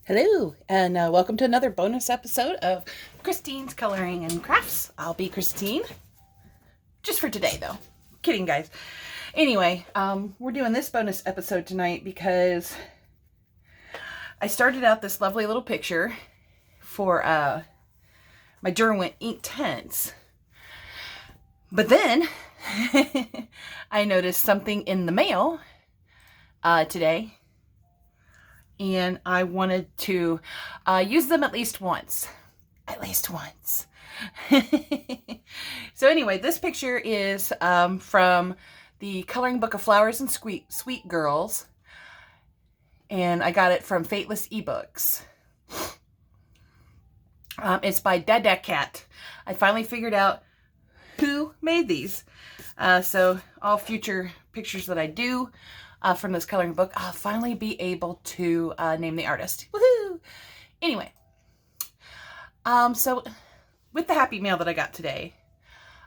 Hello, and welcome to another bonus episode of Christine's Coloring and Crafts. I'll be Christine. Just for today, though. Kidding, guys. Anyway, we're doing this bonus episode tonight because I started out this lovely little picture for my Derwent ink tints. But then I noticed something in the mail today. And I wanted to use them at least once. At least once. So anyway, this picture is from the Coloring Book of Flowers and Sweet Girls. And I got it from Fateless eBooks. It's by Dada Cat. I finally figured out who made these. So all future pictures that I do from this coloring book, I'll finally be able to name the artist. Woohoo! Anyway, so with the happy mail that I got today,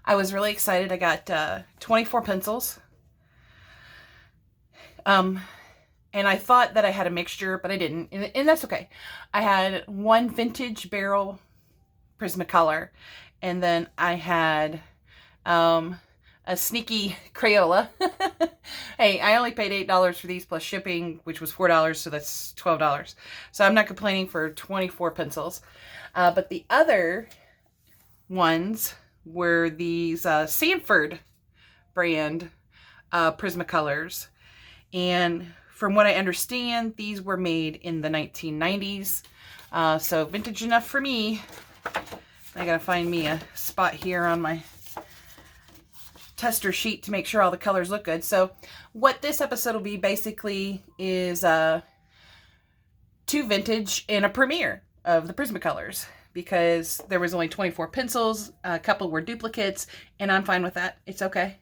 I was really excited. I got 24 pencils. And I thought that I had a mixture, but I didn't, and that's okay. I had one vintage barrel Prismacolor, and then I had a sneaky Crayola. Hey, I only paid $8 for these plus shipping, which was $4, so that's $12. So I'm not complaining for 24 pencils. But the other ones were these Sanford brand Prismacolors. And from what I understand, these were made in the 1990s. So vintage enough for me. I gotta find me a spot here on my tester sheet to make sure all the colors look good. So what this episode will be basically is two vintage and a premiere of the Prismacolors, because there was only 24 pencils, a couple were duplicates, and I'm fine with that. It's okay.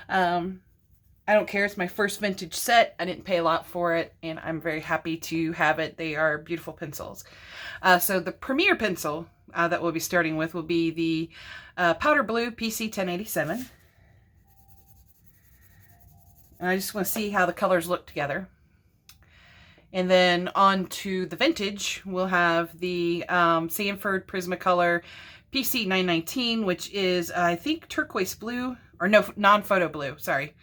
I don't care. It's my first vintage set. I didn't pay a lot for it, and I'm very happy to have it. They are beautiful pencils. So the premiere pencil that we'll be starting with will be the Powder Blue PC 1087. And I just want to see how the colors look together. And then on to the vintage, we'll have the Sanford Prismacolor PC 919, which is, I think, turquoise blue. Or no, non-photo blue. Sorry.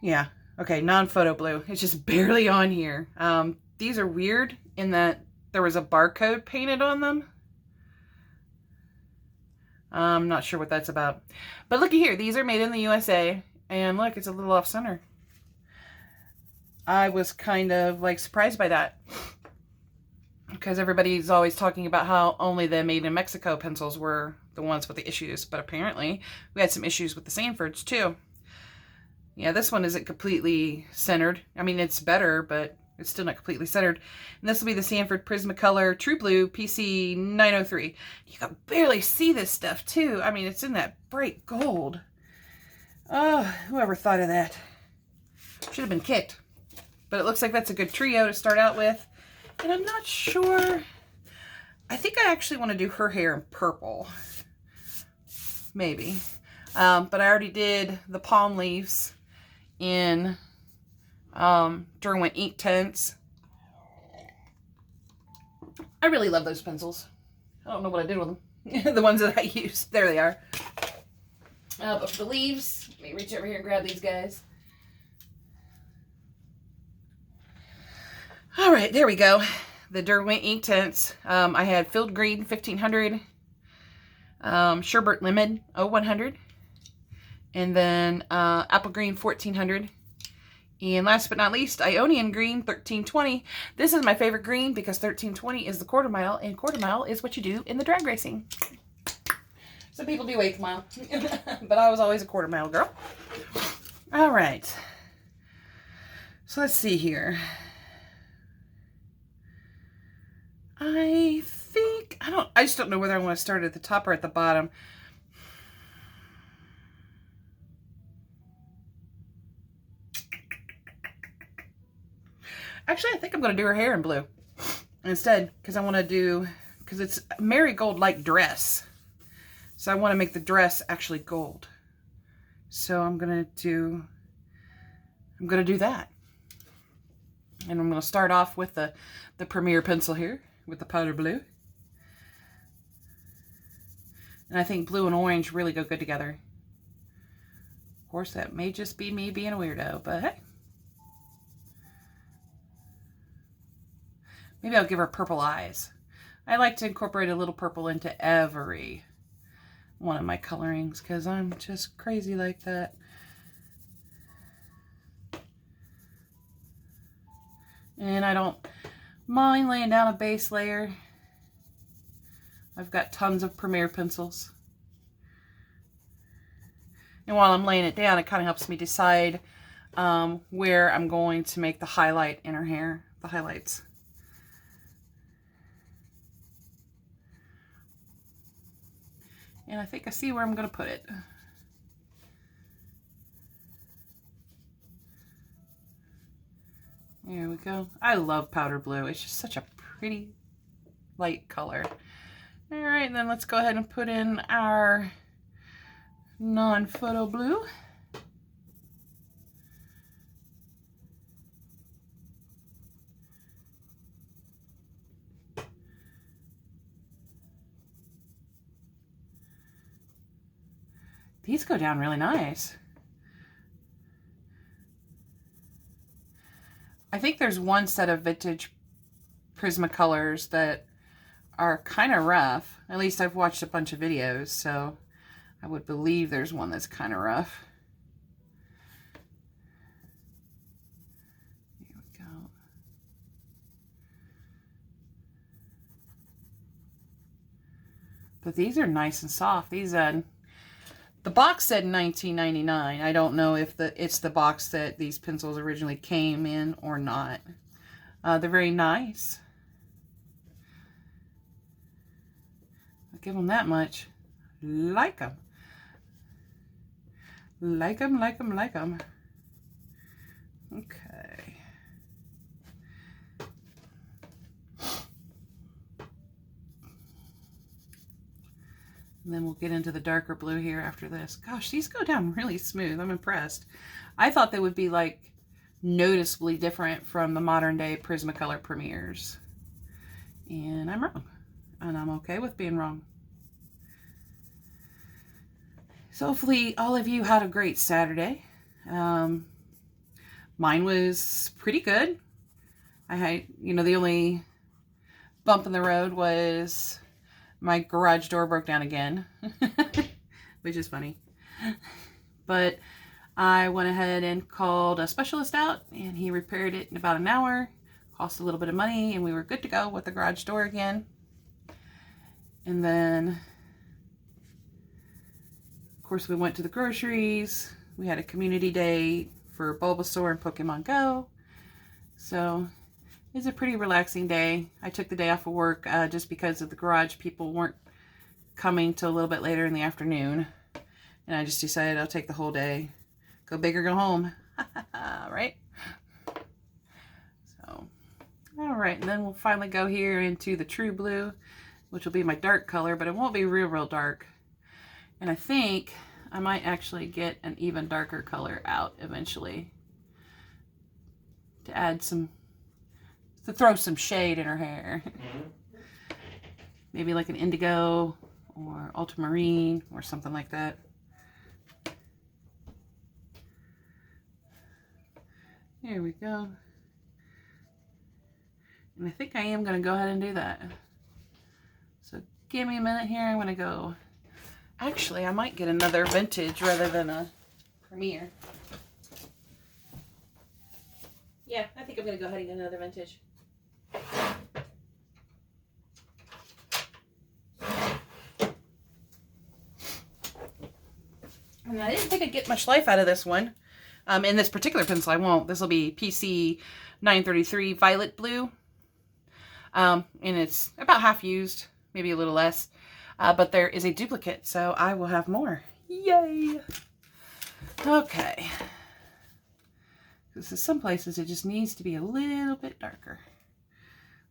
Yeah. Okay, non-photo blue. It's just barely on here. These are weird in that there was a barcode painted on them. I'm not sure what that's about. But looky here. These are made in the USA. And look, it's a little off center. I was kind of like surprised by that, because everybody's always talking about how only the made in Mexico pencils were the ones with the issues, but apparently we had some issues with the Sanfords too. Yeah, this one isn't completely centered. I mean, it's better, but it's still not completely centered. And this will be the Sanford Prismacolor True Blue PC 903. You can barely see this stuff too. I mean, it's in that bright gold. Oh, whoever thought of that. Should have been kicked. But it looks like that's a good trio to start out with. And I'm not sure. I think I actually want to do her hair in purple. Maybe. But I already did the palm leaves in Derwent ink tints. I really love those pencils. I don't know what I did with them. The ones that I used. There they are. But for the leaves, let me reach over here and grab these guys. All right, there we go. The Derwent ink tints. I had Field Green 1500, Sherbert Lemon 0100, and then Apple Green 1400. And last but not least, Ionian Green 1320. This is my favorite green because 1320 is the quarter mile, and quarter mile is what you do in the drag racing. Some people do eighth mile, but I was always a quarter mile girl. All right. So let's see here. I just don't know whether I want to start at the top or at the bottom. Actually, I think I'm going to do her hair in blue instead, because because it's marigold-like dress. So I want to make the dress actually gold. So I'm going to do that. And I'm going to start off with the Premier pencil here with the powder blue. And I think blue and orange really go good together. Of course, that may just be me being a weirdo, but hey. Maybe I'll give her purple eyes. I like to incorporate a little purple into every one of my colorings because I'm just crazy like that. And I don't mind laying down a base layer. I've got tons of Premier pencils. And while I'm laying it down, it kind of helps me decide where I'm going to make the highlight in her hair, the highlights. And I think I see where I'm going to put it. There we go. I love powder blue. It's just such a pretty light color. All right, and then let's go ahead and put in our non-photo blue. These go down really nice. I think there's one set of vintage Prismacolors that are kind of rough. At least I've watched a bunch of videos, so I would believe there's one that's kind of rough. Here we go. But these are nice and soft. These the box said $19.99. I don't know if it's the box that these pencils originally came in or not. They're very nice. I'll give them that much. Like them. Like them, like them, like them. Okay. And then we'll get into the darker blue here after this. Gosh, these go down really smooth. I'm impressed. I thought they would be like noticeably different from the modern day Prismacolor Premiers. And I'm wrong. And I'm okay with being wrong. So hopefully all of you had a great Saturday. Mine was pretty good. I had, the only bump in the road was my garage door broke down again, which is funny. But I went ahead and called a specialist out, and he repaired it in about an hour. Cost a little bit of money, and we were good to go with the garage door again. And then, of course, we went to the groceries. We had a community day for Bulbasaur and Pokemon Go. So it's a pretty relaxing day. I took the day off of work just because of the garage people weren't coming till a little bit later in the afternoon. And I just decided I'll take the whole day. Go big or go home. Right? So, all right. And then we'll finally go here into the true blue, which will be my dark color, but it won't be real dark. And I think I might actually get an even darker color out eventually to add some, to throw some shade in her hair. Maybe like an indigo or ultramarine or something like that. Here we go. And I think I am going to go ahead and do that. So give me a minute here. I'm going to go. Actually, I might get another vintage rather than a Premier. Yeah, I think I'm going to go ahead and get another vintage. And I didn't think I'd get much life out of this one. In this particular pencil, I won't. This will be PC 933 Violet Blue. And it's about half used, maybe a little less. But there is a duplicate, so I will have more. Yay! Okay. Because in some places it just needs to be a little bit darker.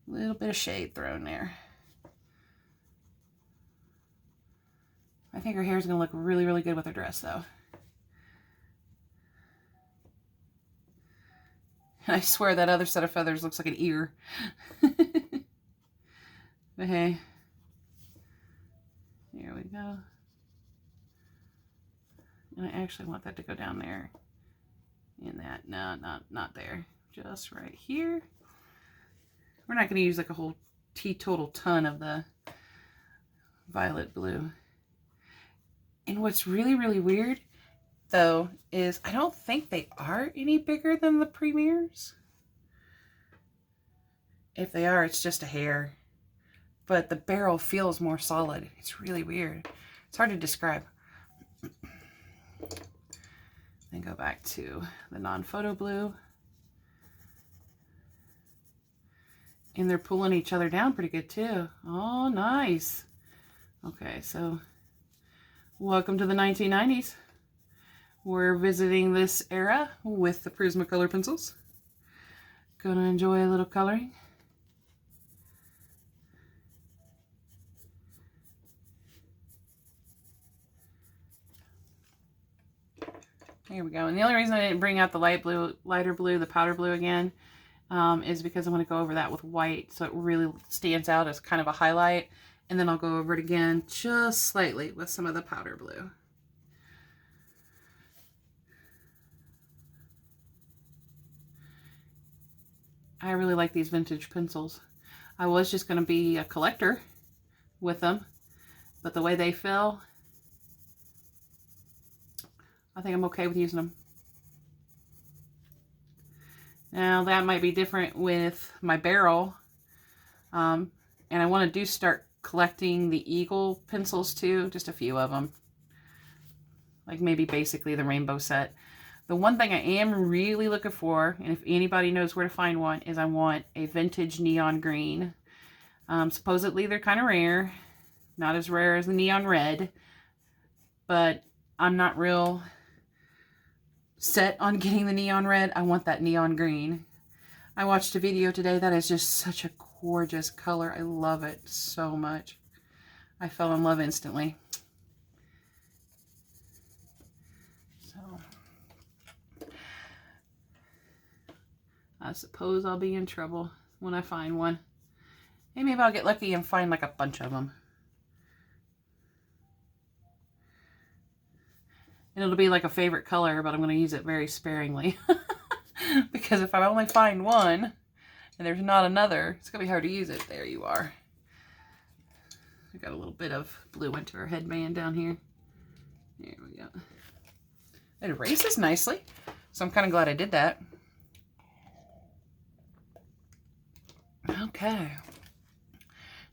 A little bit of shade thrown there. I think her hair is going to look really good with her dress, though. And I swear that other set of feathers looks like an ear. But hey, here we go. And I actually want that to go down there. In that, no, not there. Just right here. We're not going to use like a whole teetotal ton of the violet blue. And what's really, really weird, though, is I don't think they are any bigger than the Premiers. If they are, it's just a hair. But the barrel feels more solid. It's really weird. It's hard to describe. Then go back to the non-photo blue. And they're pulling each other down pretty good too. Oh, nice. Okay, so welcome to the 1990s. We're visiting this era with the Prismacolor pencils. Gonna enjoy a little coloring. Here we go. And the only reason I didn't bring out the lighter blue, the powder blue again, is because I want to go over that with white so it really stands out as kind of a highlight. And then I'll go over it again just slightly with some of the powder blue. I really like these vintage pencils. I was just going to be a collector with them, but the way they feel, I think I'm okay with using them. Now that might be different with my barrel. And I want to start collecting the Eagle pencils too, just a few of them. Like maybe basically the rainbow set. The one thing I am really looking for, and if anybody knows where to find one, is I want a vintage neon green. Supposedly they're kind of rare. Not as rare as the neon red. But I'm not real set on getting the neon red. I want that neon green. I watched a video today that is just such a gorgeous color. I love it so much. I fell in love instantly. So I suppose I'll be in trouble when I find one. Hey, maybe I'll get lucky and find like a bunch of them. And it'll be like a favorite color, but I'm going to use it very sparingly. Because if I only find one and there's not another, it's going to be hard to use it. There you are. I got a little bit of blue into her headband down here. There we go. It erases nicely, so I'm kind of glad I did that. Okay.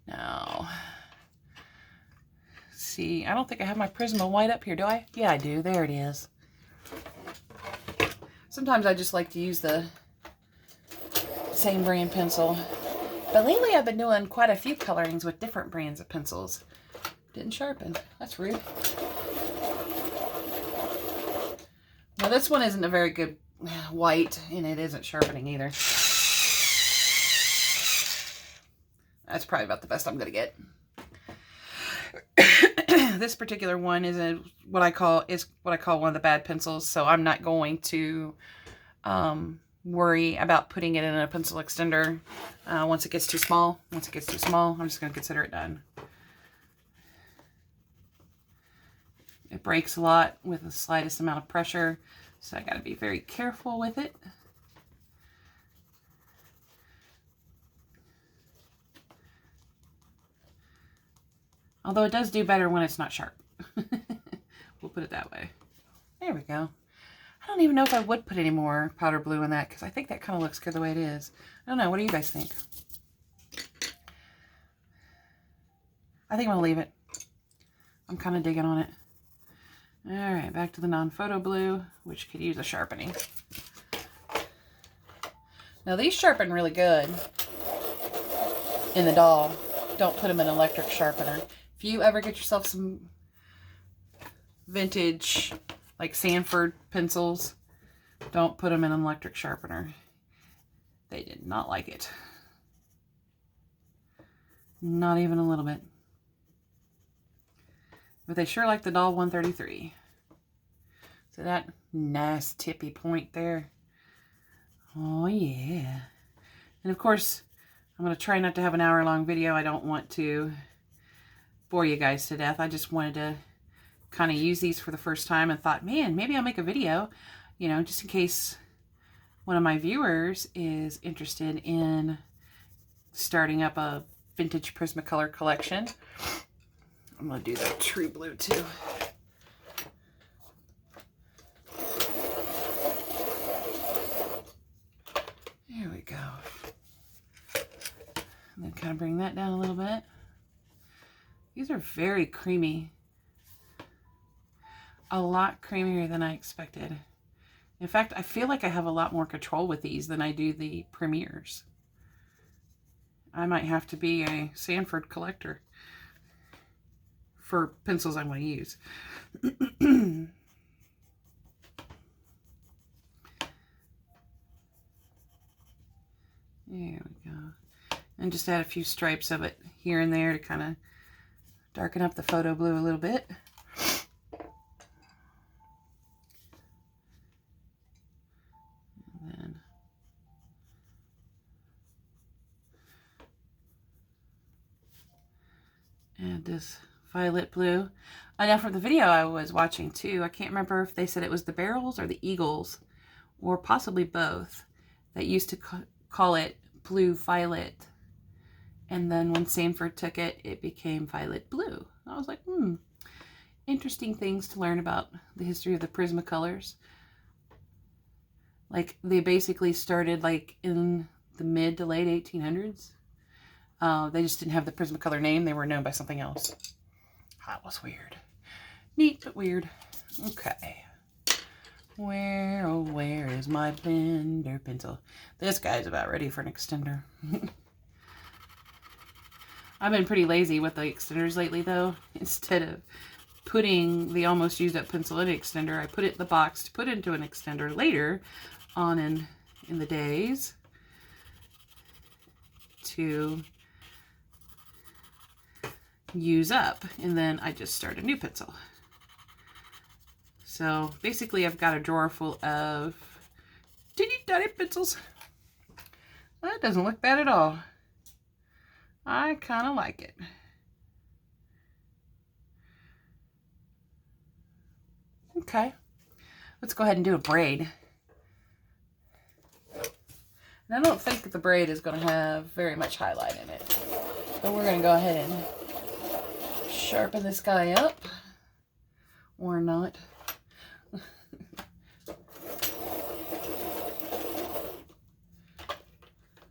Now, see, I don't think I have my Prisma white up here, do I? Yeah, I do. There it is. Sometimes I just like to use the same brand pencil. But lately I've been doing quite a few colorings with different brands of pencils. Didn't sharpen. That's rude. Now this one isn't a very good white, and it isn't sharpening either. That's probably about the best I'm going to get. This particular one is what I call one of the bad pencils, so I'm not going to worry about putting it in a pencil extender once it gets too small. Once it gets too small, I'm just going to consider it done. It breaks a lot with the slightest amount of pressure, so I got to be very careful with it. Although it does do better when it's not sharp. We'll put it that way. There we go. I don't even know if I would put any more powder blue in that, because I think that kind of looks good the way it is. I don't know. What do you guys think? I think I'm going to leave it. I'm kind of digging on it. Alright, back to the non-photo blue, which could use a sharpening. Now these sharpen really good in the doll. Don't put them in an electric sharpener. If you ever get yourself some vintage, like Sanford pencils, don't put them in an electric sharpener. They did not like it. Not even a little bit. But they sure like the doll 133. So that nice tippy point there. Oh yeah. And of course, I'm going to try not to have an hour-long video. I don't want to bore you guys to death. I just wanted to kind of use these for the first time and thought, man, maybe I'll make a video, you know, just in case one of my viewers is interested in starting up a vintage Prismacolor collection. I'm going to do the true blue too. There we go. And then kind of bring that down a little bit. These are very creamy. A lot creamier than I expected. In fact, I feel like I have a lot more control with these than I do the Premiers. I might have to be a Sanford collector for pencils I'm going to use. There we go. And just add a few stripes of it here and there to kind of darken up the photo blue a little bit. And then add this violet blue. Now for the video I was watching too, I can't remember if they said it was the Barrels or the Eagles, or possibly both, that used to call it blue violet. And then when Sanford took it, it became violet blue. I was like, interesting things to learn about the history of the Prismacolors. Like, they basically started like in the mid to late 1800s. They just didn't have the Prismacolor name. They were known by something else. That was weird. Neat, but weird. Okay. Where, oh, where is my blender pencil? This guy's about ready for an extender. I've been pretty lazy with the extenders lately, though. Instead of putting the almost used up pencil in an extender, I put it in the box to put into an extender later on in the days to use up, and then I just start a new pencil. So basically I've got a drawer full of teeny tiny pencils. That doesn't look bad at all. I kind of like it. Okay, let's go ahead and do a braid. And I don't think the braid is going to have very much highlight in it, but we're going to go ahead and sharpen this guy up, or not.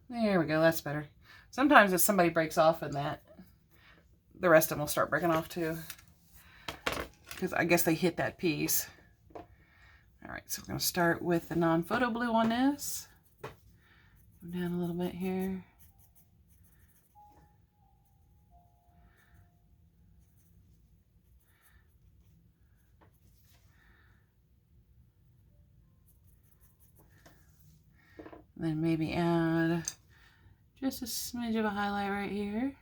There we go, that's better. Sometimes if somebody breaks off in that, the rest of them will start breaking off too, because I guess they hit that piece. All right, so we're going to start with the non-photo blue on this. Go down a little bit here. Then maybe add just a smidge of a highlight right here.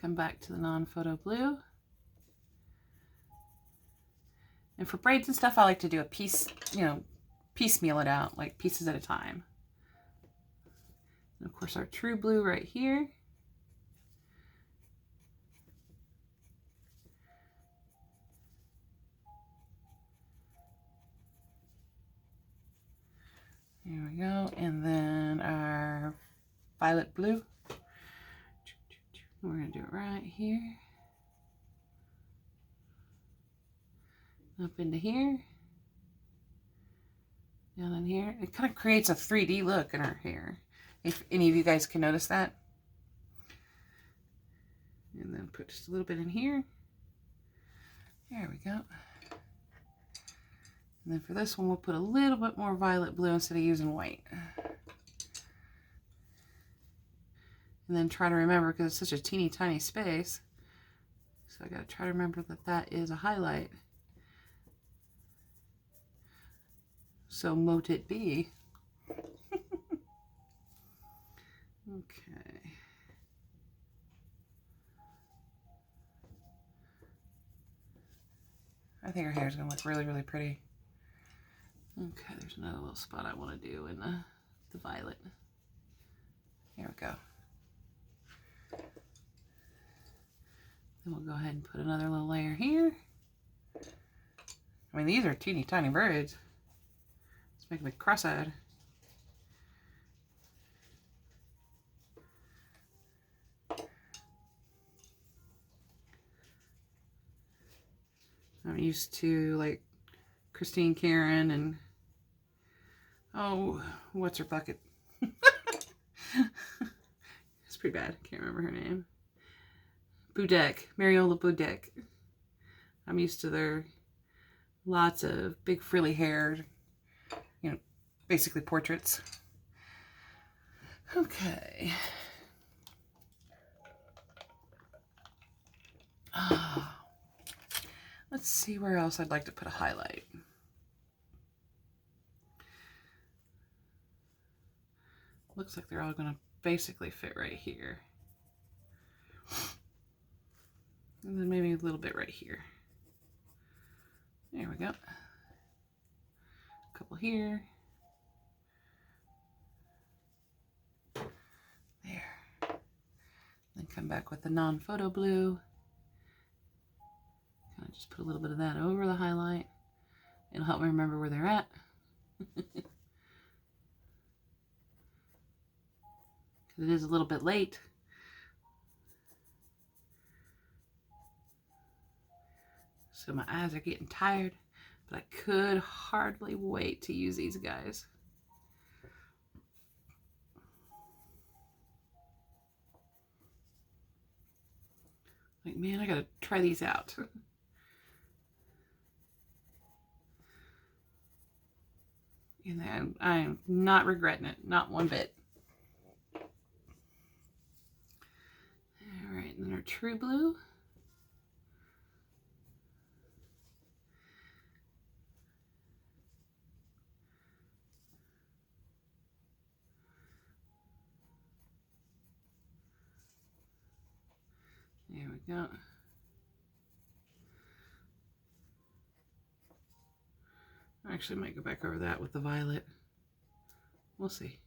Come back to the non-photo blue. And for braids and stuff, I like to do a piece, piecemeal it out, like pieces at a time. And of course our true blue right here. There we go. And then our violet blue. We're going to do it right here. Up into here. Down in here. It kind of creates a 3D look in our hair, if any of you guys can notice that. And then put just a little bit in here. There we go. And then for this one, we'll put a little bit more violet blue instead of using white. And then try to remember, because it's such a teeny tiny space, so I got to try to remember that that is a highlight. So mote it be. Okay. I think our there is going to look really, really pretty. Okay, there's another little spot I want to do in the violet. There we go. Then we'll go ahead and put another little layer here. I mean, these are teeny tiny birds. Let's make them cross-eyed. I'm used to like Christine Karen and oh, what's her bucket? It's pretty bad. Can't remember her name. Budek, Mariola Budek. I'm used to their lots of big frilly hair, you know, basically portraits. Okay. Let's see where else I'd like to put a highlight. Looks like they're all going to basically fit right here. And then maybe a little bit right here. There we go. A couple here. There. Then come back with the non-photo blue. Kind of just put a little bit of that over the highlight. It'll help me remember where they're at. It is a little bit late. So my eyes are getting tired, but I could hardly wait to use these guys. Like, man, I gotta try these out. And then I am not regretting it, not one bit. All right, and then our true blue. There we go. I actually might go back over that with the violet. We'll see.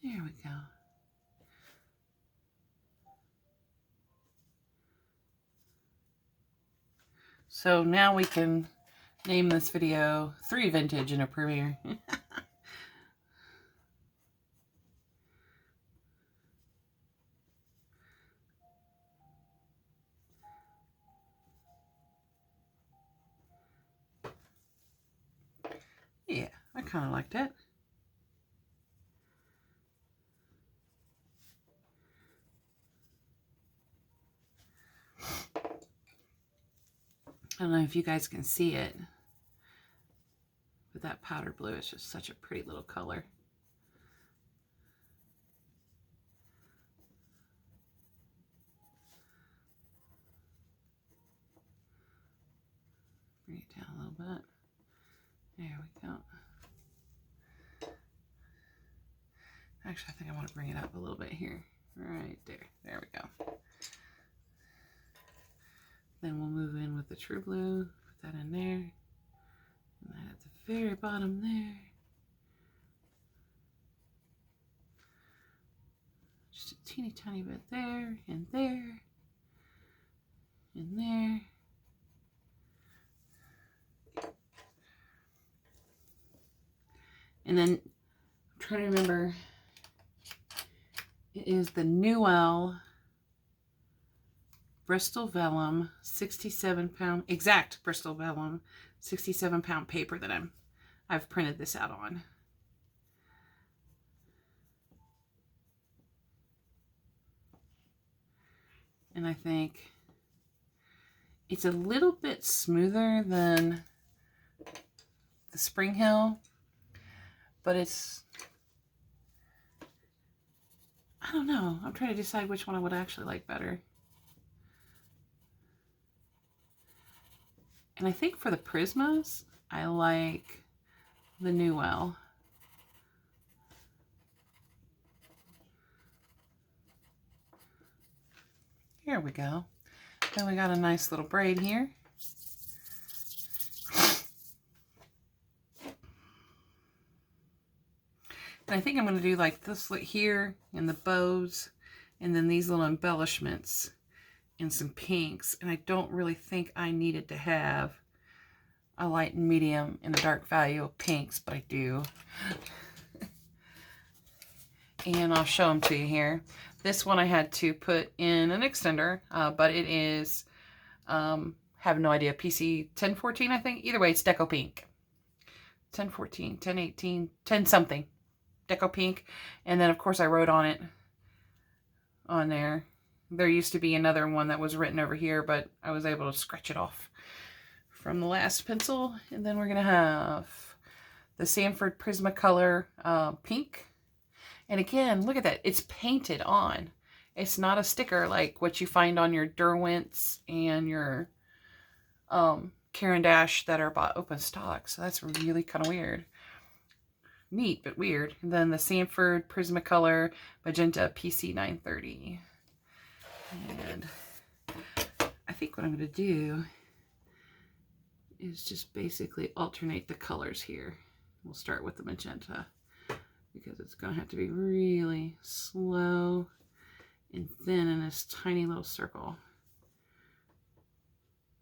There we go. So now we can name this video 3 Vintage in a Premiere. Yeah, I kind of like that. I don't know if you guys can see it, but that powder blue is just such a pretty little color. Bring it down a little bit. There we go. Actually, I think I want to bring it up a little bit here. Right there. There we go. Then we'll move in with the true blue. Put that in there. And that at the very bottom there. Just a teeny tiny bit there, and there, and there. And then I'm trying to remember, it is the Newell Bristol Vellum 67-pound, exact Bristol Vellum 67-pound paper that I've printed this out on. And I think it's a little bit smoother than the Spring Hill, but it's, I don't know. I'm trying to decide which one I would actually like better. And I think for the Prismas, I like the New Well. Here we go. Then we got a nice little braid here. And I think I'm going to do like this here and the bows and then these little embellishments and some pinks. And I don't really think I needed to have a light and medium and a dark value of pinks, but I do. And I'll show them to you here. This one I had to put in an extender, but it is, have no idea, PC 1014, I think. Either way, it's Deco Pink. 1014, 1018, 10 something. Deco Pink. And then, of course, I wrote on it, on there. There used to be another one that was written over here, but I was able to scratch it off from the last pencil. And then we're going to have the Sanford Prismacolor pink. And again, look at that. It's painted on. It's not a sticker like what you find on your Derwents and your Caran d'Ache that are bought open stock. So that's really kind of weird. Neat, but weird. And then the Sanford Prismacolor Magenta PC 930. And I think what I'm going to do is just basically alternate the colors here. We'll start with the magenta, because it's going to have to be really slow and thin in this tiny little circle.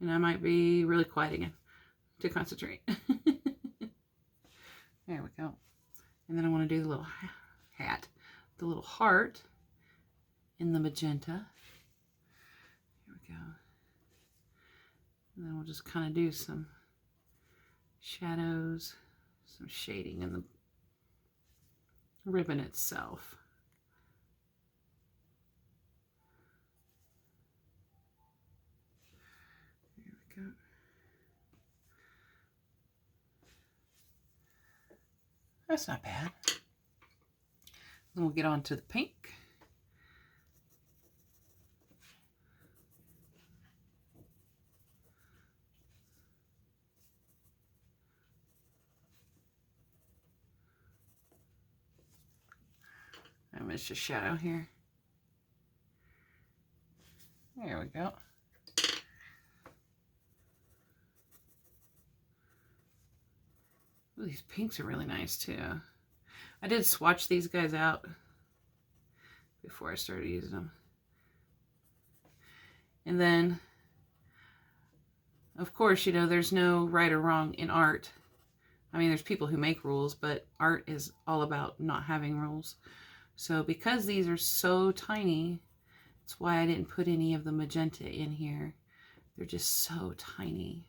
And I might be really quiet again to concentrate. There we go. And then I want to do the little hat, the little heart in the magenta. Here we go. And then we'll just kind of do some shadows, some shading in the ribbon itself. There we go. That's not bad. Then we'll get on to the pink. I missed a shadow here. There we go. Ooh, these pinks are really nice too. I did swatch these guys out before I started using them. And then, of course, you know, there's no right or wrong in art. I mean, there's people who make rules, but art is all about not having rules. So because these are so tiny, that's why I didn't put any of the magenta in here. They're just so tiny.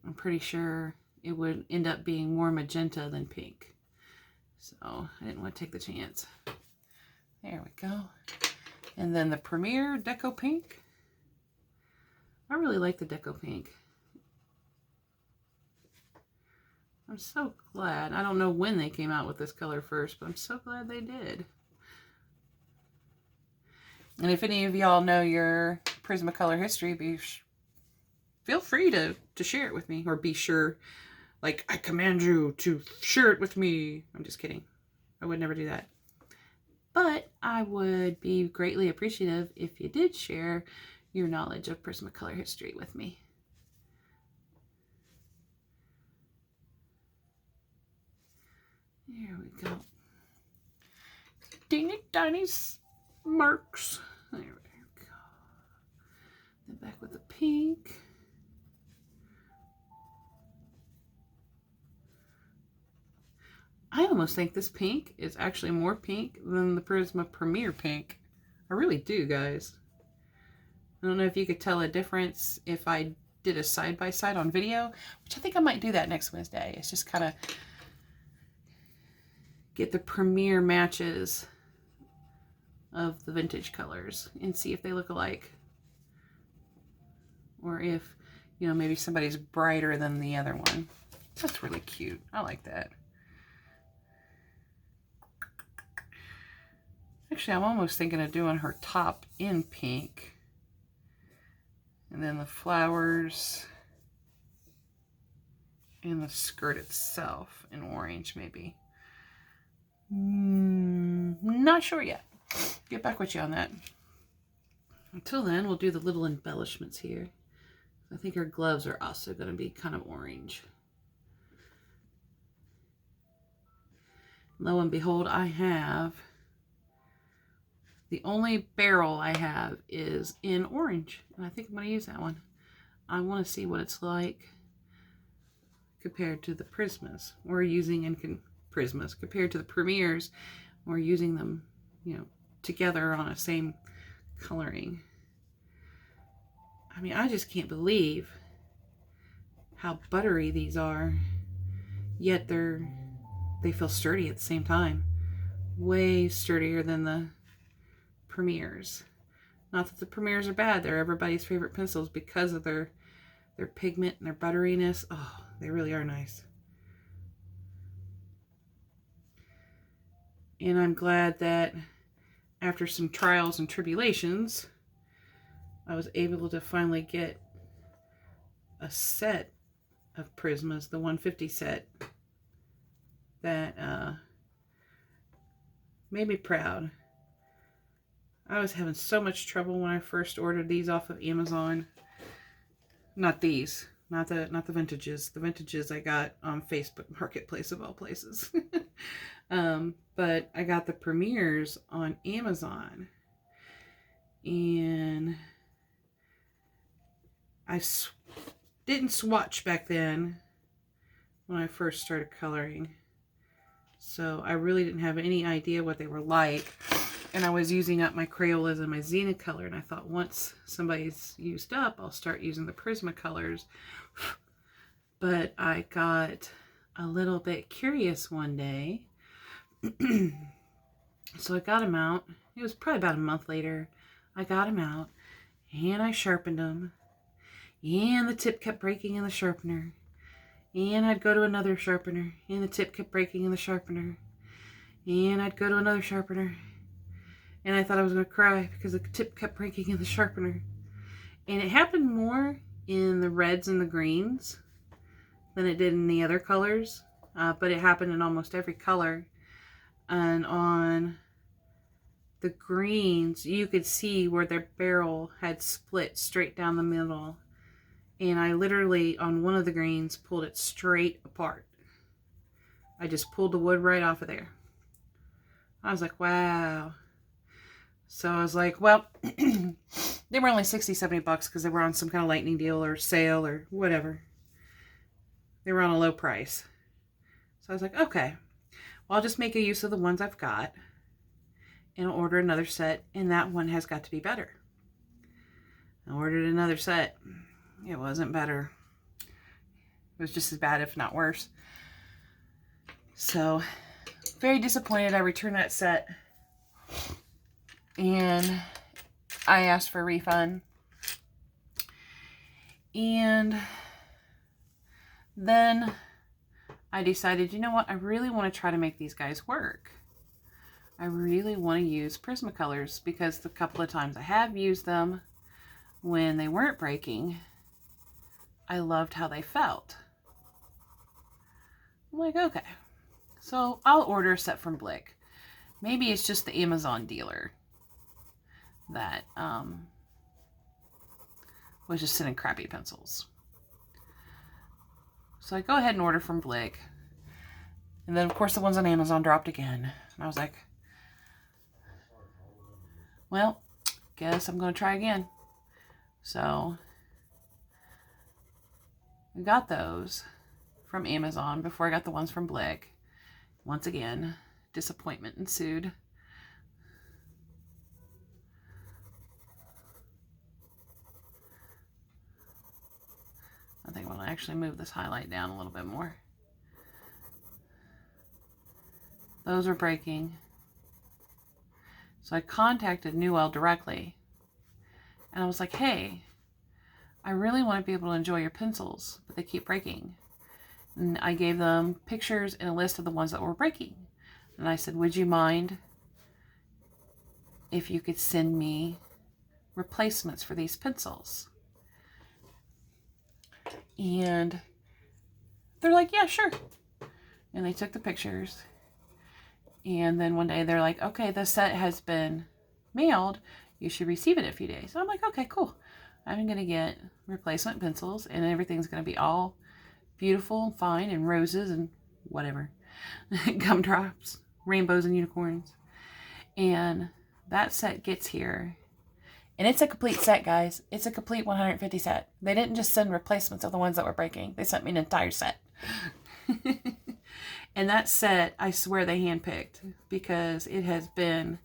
I'm pretty sure it would end up being more magenta than pink. So I didn't want to take the chance. There we go. And then the Premier Deco Pink. I really like the Deco Pink. I'm so glad. I don't know when they came out with this color first, but I'm so glad they did. And if any of y'all know your Prismacolor history, feel free to share it with me, or be sure, like, I command you to share it with me. I'm just kidding. I would never do that. But I would be greatly appreciative if you did share your knowledge of Prismacolor history with me. There we go. Teeny tiny marks. There we go. Then back with the pink. I almost think this pink is actually more pink than the Prisma Premier pink. I really do, guys. I don't know if you could tell a difference if I did a side-by-side on video, which I think I might do that next Wednesday. It's just kind of get the Premier matches of the vintage colors and see if they look alike. Or if, you know, maybe somebody's brighter than the other one. That's really cute. I like that. Actually, I'm almost thinking of doing her top in pink. And then the flowers and the skirt itself in orange, maybe. Not sure yet. Get back with you on that. Until then, we'll do the little embellishments here. I think her gloves are also going to be kind of orange. Lo and behold, I have, the only barrel I have is in orange. And I think I'm going to use that one. I want to see what it's like compared to the Prismas we're using in Prismas, compared to the Premiers. We're using them, you know, together on a same coloring. I mean, I just can't believe how buttery these are, yet they feel sturdy at the same time. Way sturdier than the Premiers. Not that the Premiers are bad, they're everybody's favorite pencils because of their pigment and their butteriness. Oh, they really are nice. And I'm glad that after some trials and tribulations, I was able to finally get a set of Prismas, the 150 set, that made me proud. I was having so much trouble when I first ordered these off of Amazon. Not these, not the vintages. The vintages I got on Facebook Marketplace of all places. But I got the Premiers on Amazon, and I didn't swatch back then when I first started coloring, so I really didn't have any idea what they were like. And I was using up my Crayolas and my Zenith color, and I thought once somebody's used up, I'll start using the Prismacolors. But I got a little bit curious one day, so I got them out. It was probably about a month later. I got them out, and I sharpened them, and the tip kept breaking in the sharpener. And I'd go to another sharpener, and the tip kept breaking in the sharpener. And I'd go to another sharpener, and I thought I was going to cry because the tip kept breaking in the sharpener. And it happened more in the reds and the greens than it did in the other colors. But it happened in almost every color. And on the greens, you could see where their barrel had split straight down the middle. And I literally, on one of the greens, pulled it straight apart. I just pulled the wood right off of there. I was like, wow. So I was like, well, they were only 60, 70 bucks because they were on some kind of lightning deal or sale or whatever. They were on a low price. So I was like, okay, well, I'll just make a use of the ones I've got and order another set, and that one has got to be better. I ordered another set. It wasn't better. It was just as bad, if not worse. So, very disappointed. I returned that set, and I asked for a refund. And then I decided, you know what? I really want to try to make these guys work. I really want to use Prismacolors because the couple of times I have used them when they weren't breaking, I loved how they felt. I'm like, okay, so I'll order a set from Blick. Maybe it's just the Amazon dealer that was just sending crappy pencils. So I go ahead and order from Blick. And then, of course, the ones on Amazon dropped again. And I was like, well, guess I'm going to try again. So I got those from Amazon before I got the ones from Blick. Once again, disappointment ensued. I think I'm going to actually move this highlight down a little bit more. Those are breaking. So I contacted Newell directly, and I was like, hey, I really want to be able to enjoy your pencils, but they keep breaking. And I gave them pictures and a list of the ones that were breaking. And I said, would you mind if you could send me replacements for these pencils? And they're like, yeah, sure. And they took the pictures. And then one day they're like, okay, the set has been mailed. You should receive it in a few days. So I'm like, okay, cool. I'm going to get replacement pencils and everything's going to be all beautiful, fine, and roses and whatever. Gumdrops, rainbows and unicorns. And that set gets here. And it's a complete set, guys. It's a complete 150 set. They didn't just send replacements of the ones that were breaking. They sent me an entire set. And that set, I swear they handpicked, because it has been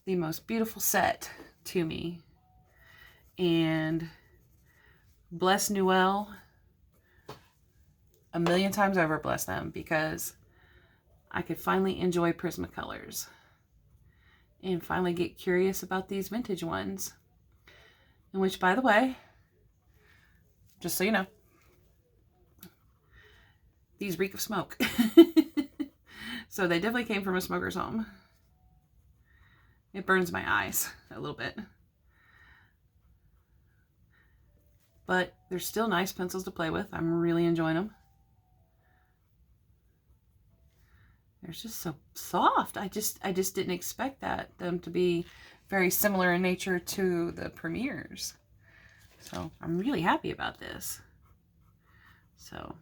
the most beautiful set to me. And bless Noel, a million times over bless them, because I could finally enjoy Prismacolors and finally get curious about these vintage ones. In which, by the way, just so you know, these reek of smoke. So they definitely came from a smoker's home. It burns my eyes a little bit. But they're still nice pencils to play with. I'm really enjoying them. They're just so soft. I just didn't expect them to be very similar in nature to the Premiers. So I'm really happy about this. So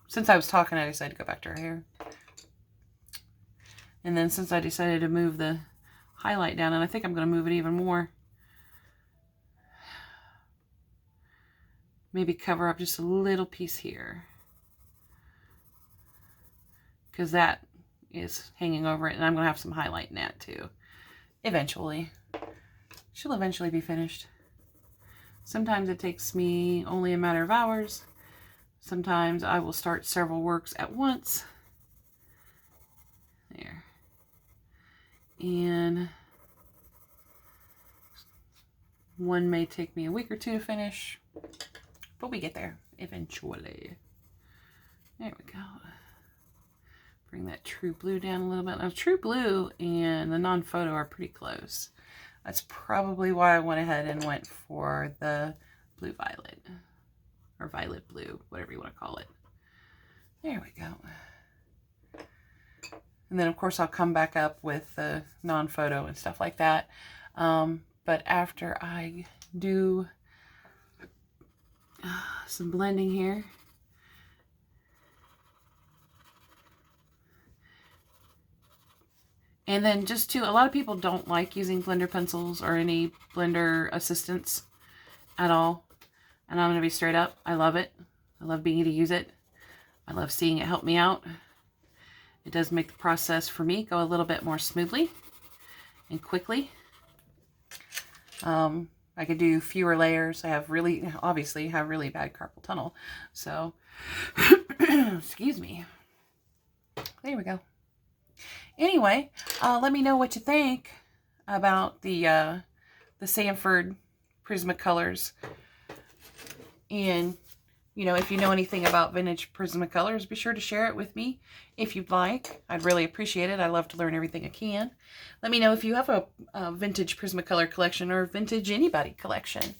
since I was talking, I decided to go back to her hair. And then since I decided to move the highlight down, and I think I'm going to move it even more, maybe cover up just a little piece here, because that is hanging over it, and I'm going to have some highlight in that too. Eventually. She'll eventually be finished. Sometimes it takes me only a matter of hours. Sometimes I will start several works at once. There. And one may take me a week or two to finish, but we get there eventually. There we go. Bring that true blue down a little bit. Now, true blue and the non-photo are pretty close. That's probably why I went ahead and went for the blue violet, or violet blue, whatever you want to call it. There we go. And then, of course, I'll come back up with the non-photo and stuff like that. But after I do some blending here, and then just to, a lot of people don't like using blender pencils or any blender assistance at all. And I'm going to be straight up. I love it. I love being able to use it. I love seeing it help me out. It does make the process for me go a little bit more smoothly and quickly. I could do fewer layers. I have obviously have really bad carpal tunnel. So, excuse me. There we go. Anyway, let me know what you think about the Sanford Prismacolors. And, you know, if you know anything about vintage Prismacolors, be sure to share it with me if you'd like. I'd really appreciate it. I love to learn everything I can. Let me know if you have a vintage Prismacolor collection or vintage anybody collection.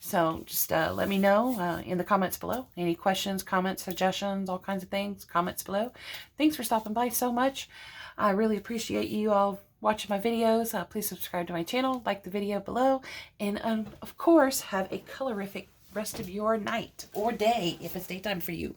So just let me know in the comments below. Any questions, comments, suggestions, all kinds of things, comments below. Thanks for stopping by so much. I really appreciate you all watching my videos. Please subscribe to my channel, like the video below, and of course, have a colorific rest of your night or day if it's daytime for you.